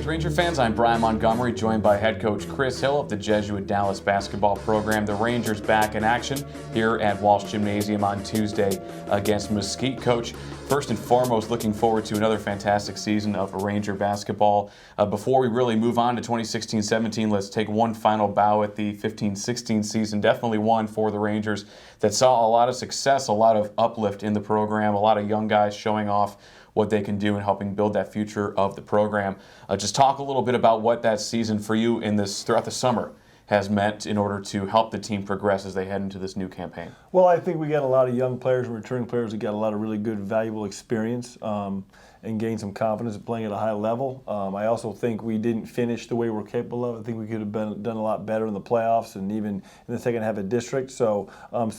Greetings, Ranger fans. I'm Bryan Montgomery, joined by head coach Chris Hill of the Jesuit Dallas basketball program. The Rangers back in action here at Walsh Gymnasium on Tuesday against Mesquite. Coach, first and foremost, looking forward to another fantastic season of Ranger basketball. Before we really move on to 2016-17, let's take one final bow at the 15-16 season. Definitely one for the Rangers that saw a lot of success, a lot of uplift in the program, a lot of young guys showing off what they can do in helping build that future of the program. Just talk a little bit about what that season for you throughout the summer has meant in order to help the team progress as they head into this new campaign. Well, I think we got a lot of young players and returning players that got a lot of really good, valuable experience and gained some confidence at playing at a high level. I also think we didn't finish the way we're capable of. I think we could have done a lot better in the playoffs and even in the second half of district. So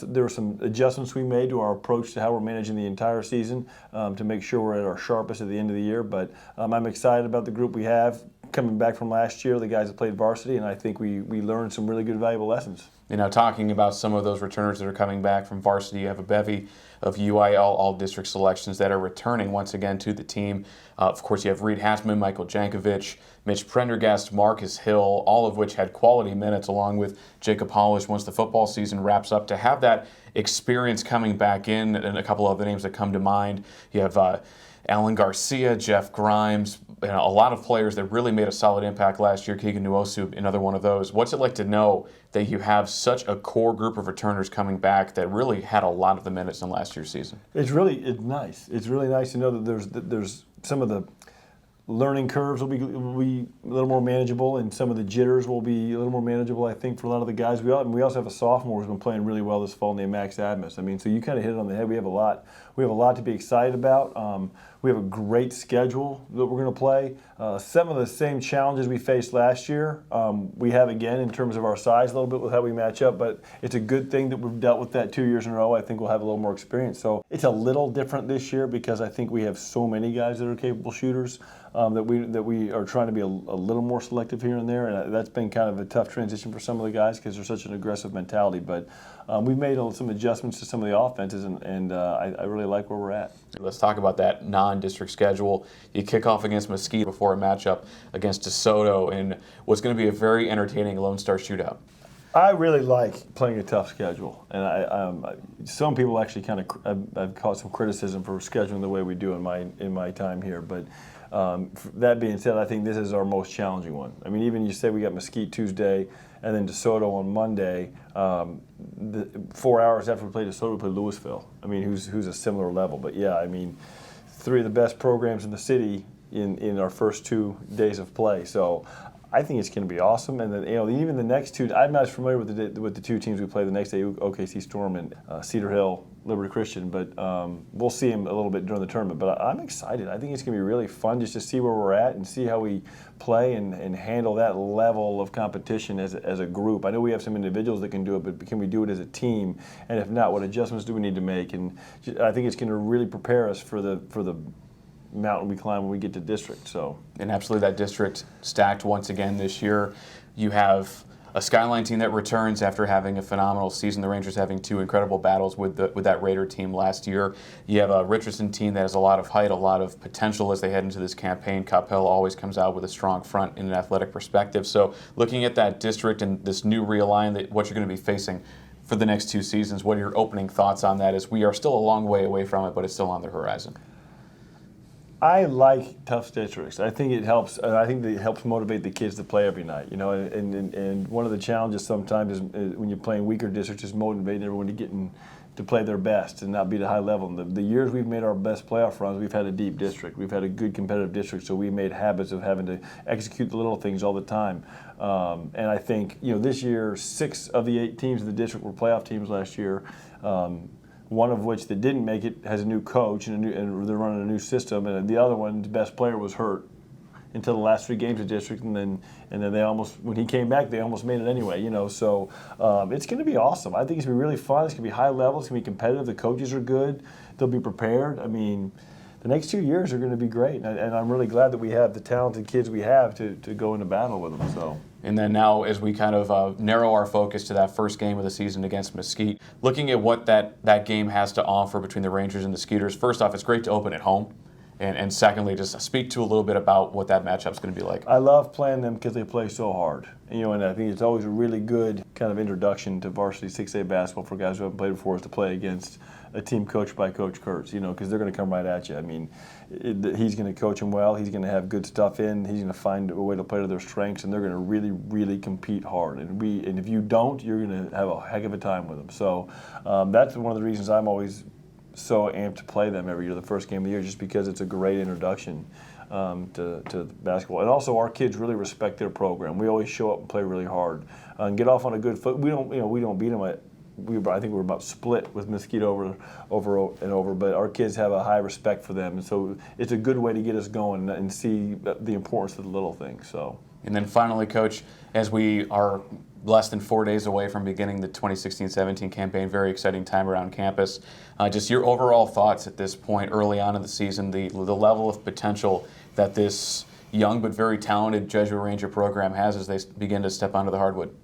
there were some adjustments we made to our approach to how we're managing the entire season to make sure we're at our sharpest at the end of the year. But I'm excited about the group we have coming back from last year, the guys that played varsity, and I think we learned some really good, valuable lessons. You know, talking about some of those returners that are coming back from varsity, you have a bevy of UIL all-district selections that are returning once again to the team. Of course, you have Reed Hassman, Michael Jankovic, Mitch Prendergast, Marcus Hill, all of which had quality minutes along with Jacob Hollish once the football season wraps up. To have that experience coming back in, and a couple of the names that come to mind, you have Alan Garcia, Jeff Grimes, a lot of players that really made a solid impact last year. Keegan Nuosu, another one of those. What's it like to know that you have such a core group of returners coming back that really had a lot of the minutes in last year's season? It's nice. It's really nice to know that there's some of the learning curves will be a little more manageable, and some of the jitters will be a little more manageable, I think, for a lot of the guys. We also have a sophomore who's been playing really well this fall named Max Admis. I mean, so you kind of hit it on the head. We have a lot to be excited about. We have a great schedule that we're going to play. Some of the same challenges we faced last year, we have again in terms of our size a little bit with how we match up, but it's a good thing that we've dealt with that 2 years in a row. I think we'll have a little more experience. So it's a little different this year because I think we have so many guys that are capable shooters that we are trying to be a little more selective here and there, and that's been kind of a tough transition for some of the guys because they're such an aggressive mentality. But we've made some adjustments to some of the offenses, and I really like where we're at. Let's talk about that non-district schedule. You kick off against Mesquite before a matchup against DeSoto in what's going to be a very entertaining Lone Star shootout. I really like playing a tough schedule, and some people actually I've caught some criticism for scheduling the way we do in my time here. But that being said, I think this is our most challenging one. I mean, even you say we got Mesquite Tuesday and then DeSoto on Monday. 4 hours after we play DeSoto, we play Louisville. I mean, who's a similar level. But yeah, I mean, three of the best programs in the city in our first 2 days of play. So I think it's going to be awesome. And then even the next two, I'm not as familiar with the two teams we play the next day, OKC Storm and Cedar Hill Liberty Christian, but we'll see them a little bit during the tournament. But I'm excited. I think it's going to be really fun just to see where we're at and see how we play and handle that level of competition as a group. I know we have some individuals that can do it, but can we do it as a team? And if not, what adjustments do we need to make? And I think it's going to really prepare us for the mountain we climb when we get to district. And absolutely, that district stacked once again this year. You have a Skyline team that returns after having a phenomenal season. The Rangers having two incredible battles with that Raider team last year. You have a Richardson team that has a lot of height, a lot of potential as they head into this campaign. Capel always comes out with a strong front in an athletic perspective. So looking at that district and this new realignment, what you're going to be facing for the next 2 seasons, what are your opening thoughts on that, as we are still a long way away from it, but it's still on the horizon? I like tough districts. I think it helps. I think it helps motivate the kids to play every night. And one of the challenges sometimes is when you're playing weaker districts is motivating everyone to play their best and not be at a high level. And the years we've made our best playoff runs, we've had a deep district. We've had a good competitive district, so we made habits of having to execute the little things all the time. And I think this year, 6 of the 8 teams in the district were playoff teams last year. One of which that didn't make it has a new coach and they're running a new system, and the other one's best player was hurt until the last 3 games of district, and then they almost, when he came back, they almost made it anyway. So it's going to be awesome. I think it's going to be really fun. It's going to be high level. It's going to be competitive. The coaches are good. They'll be prepared. I mean, the next 2 years are going to be great, and I'm really glad that we have the talented kids we have to go into battle with them. So. And then now, as we kind of narrow our focus to that first game of the season against Mesquite, looking at what that game has to offer between the Rangers and the Skeeters, first off, it's great to open at home. And secondly, just speak to a little bit about what that matchup's going to be like. I love playing them because they play so hard. And I think it's always a really good kind of introduction to varsity 6A basketball for guys who haven't played before, is to play against a team coached by Coach Kurtz, because they're going to come right at you. I mean, he's going to coach them well. He's going to have good stuff in. He's going to find a way to play to their strengths, and they're going to really, really compete hard. And if you don't, you're going to have a heck of a time with them. So that's one of the reasons I'm always so amped to play them every year, the first game of the year, just because it's a great introduction to basketball. And also, our kids really respect their program. We always show up and play really hard and get off on a good foot. We don't beat them I think we're about split with Mesquite over, but our kids have a high respect for them, and so it's a good way to get us going and see the importance of the little things. So. And then finally, Coach, as we are less than 4 days away from beginning the 2016-17 campaign, very exciting time around campus. Just your overall thoughts at this point, early on in the season, the level of potential that this young but very talented Jesuit Ranger program has as they begin to step onto the hardwood.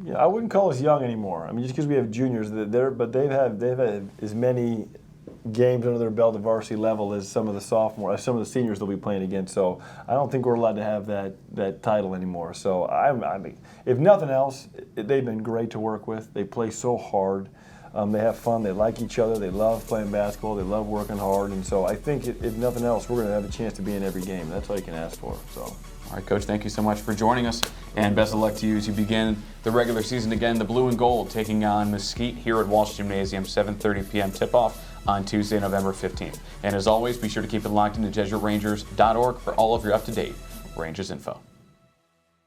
Yeah, I wouldn't call us young anymore. I mean, just because we have juniors, but they've had as many games under their belt at varsity level as some of the seniors they'll be playing against. So I don't think we're allowed to have that title anymore. So I mean, if nothing else, they've been great to work with. They play so hard. They have fun. They like each other. They love playing basketball. They love working hard. And so I think if nothing else, we're going to have a chance to be in every game. That's all you can ask for. So. All right, Coach, thank you so much for joining us, and best of luck to you as you begin the regular season again. The Blue and Gold taking on Mesquite here at Walsh Gymnasium, 7:30 p.m. tip-off on Tuesday, November 15th. And as always, be sure to keep it locked into JesuitRangers.org for all of your up-to-date Rangers info.